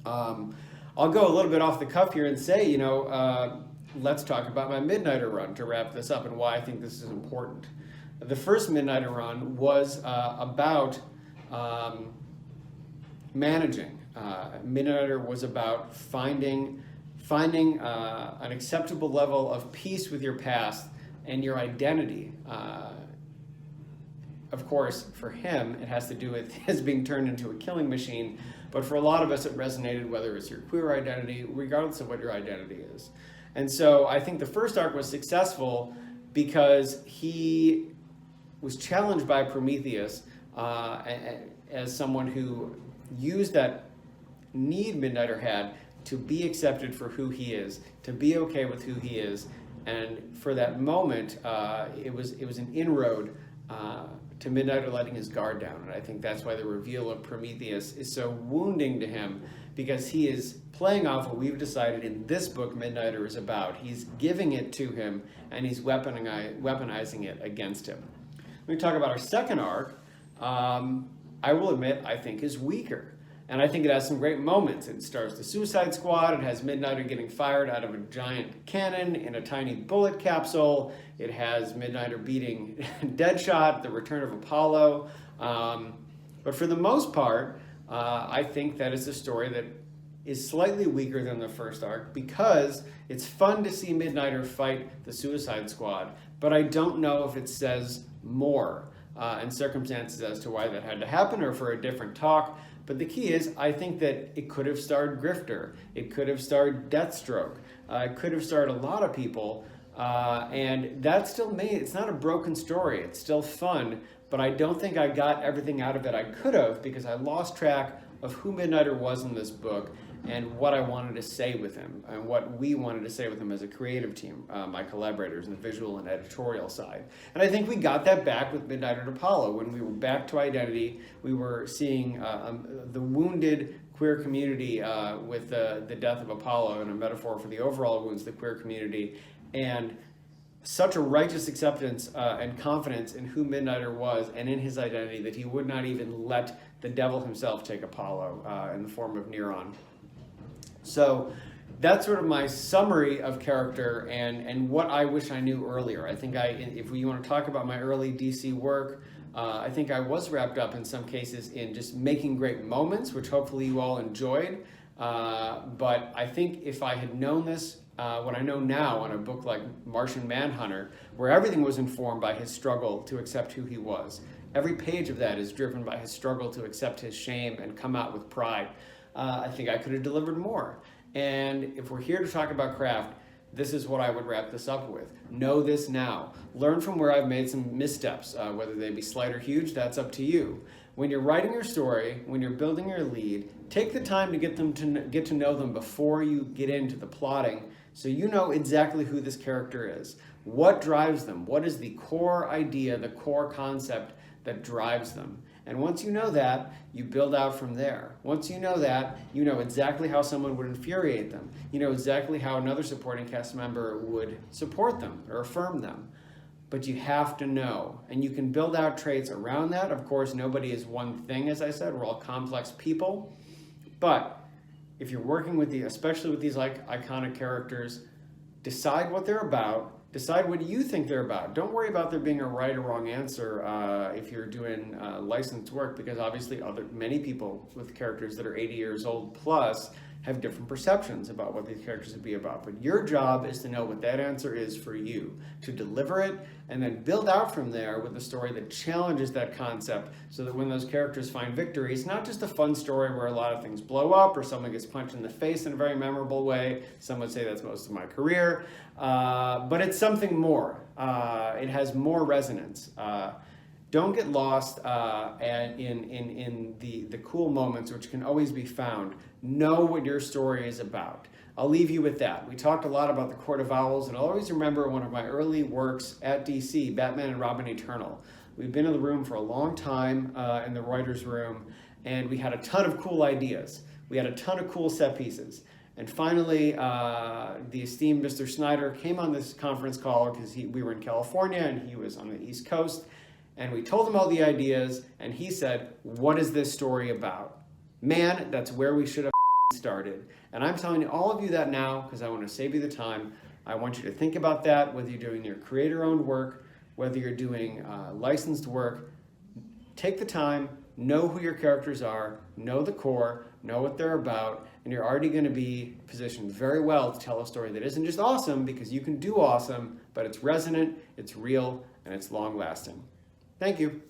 I'll go a little bit off the cuff here and say, let's talk about my Midnighter run to wrap this up and why I think this is important. The first Midnighter run was about managing. Midnighter was about finding an acceptable level of peace with your past and your identity. Of course, for him, it has to do with his being turned into a killing machine. But for a lot of us, it resonated, whether it's your queer identity, regardless of what your identity is. And so I think the first arc was successful because he was challenged by Prometheus as someone who used that need Midnighter had to be accepted for who he is, to be okay with who he is. And for that moment, it was an inroad to Midnighter letting his guard down. And I think that's why the reveal of Prometheus is so wounding to him, because he is playing off what we've decided in this book Midnighter is about. He's giving it to him, and he's weaponizing it against him. When we talk about our second arc, I will admit I think is weaker. And I think it has some great moments. It stars the Suicide Squad. It has Midnighter getting fired out of a giant cannon in a tiny bullet capsule. It has Midnighter beating Deadshot, the return of Apollo. But for the most part, I think that it's a story that is slightly weaker than the first arc because it's fun to see Midnighter fight the Suicide Squad. But I don't know if it says more and circumstances as to why that had to happen or for a different talk. But the key is, I think that it could have starred Grifter. It could have starred Deathstroke. It could have starred a lot of people. And that still it's not a broken story. It's still fun. But I don't think I got everything out of it I could have because I lost track of who Midnighter was in this book and what I wanted to say with him and what we wanted to say with him as a creative team, my collaborators in the visual and editorial side. And I think we got that back with Midnighter and Apollo. When we were back to identity, we were seeing the wounded queer community with the death of Apollo and a metaphor for the overall wounds of the queer community. And such a righteous acceptance and confidence in who Midnighter was and in his identity that he would not even let the devil himself take Apollo in the form of Neron. So that's sort of my summary of character and what I wish I knew earlier. I think if you want to talk about my early DC work, I think I was wrapped up in some cases in just making great moments, which hopefully you all enjoyed. But I think if I had known this, what I know now on a book like Martian Manhunter, where everything was informed by his struggle to accept who he was. Every page of that is driven by his struggle to accept his shame and come out with pride. I think I could have delivered more. And if we're here to talk about craft, this is what I would wrap this up with. Know this now. Learn from where I've made some missteps, whether they be slight or huge, that's up to you. When you're writing your story, when you're building your lead, take the time to get to know them before you get into the plotting, so you know exactly who this character is. What drives them? What is the core idea, the core concept that drives them? And once you know that, you build out from there. Once you know that, you know exactly how someone would infuriate them. You know exactly how another supporting cast member would support them or affirm them. But you have to know, and you can build out traits around that. Of course, nobody is one thing, as I said. We're all complex people. But if you're working with especially with these like iconic characters, decide what they're about. Decide what you think they're about. Don't worry about there being a right or wrong answer if you're doing licensed work, because obviously many people with characters that are 80 years old plus have different perceptions about what these characters would be about. But your job is to know what that answer is for you, to deliver it, and then build out from there with a story that challenges that concept so that when those characters find victory, it's not just a fun story where a lot of things blow up or someone gets punched in the face in a very memorable way. Some would say that's most of my career. But it's something more. It has more resonance. Don't get lost in the cool moments, which can always be found. Know what your story is about. I'll leave you with that. We talked a lot about the Court of Owls, and I'll always remember one of my early works at DC, Batman and Robin Eternal. We've been in the room for a long time, in the writer's room, and we had a ton of cool ideas. We had a ton of cool set pieces. And finally, the esteemed Mr. Snyder came on this conference call because we were in California and he was on the East Coast. And we told him all the ideas, and he said, "What is this story about?" Man, that's where we should have started. And I'm telling all of you that now because I want to save you the time. I want you to think about that, whether you're doing your creator-owned work, whether you're doing licensed work. Take the time, know who your characters are, know the core, know what they're about, and you're already going to be positioned very well to tell a story that isn't just awesome, because you can do awesome, but it's resonant, it's real, and it's long-lasting. Thank you.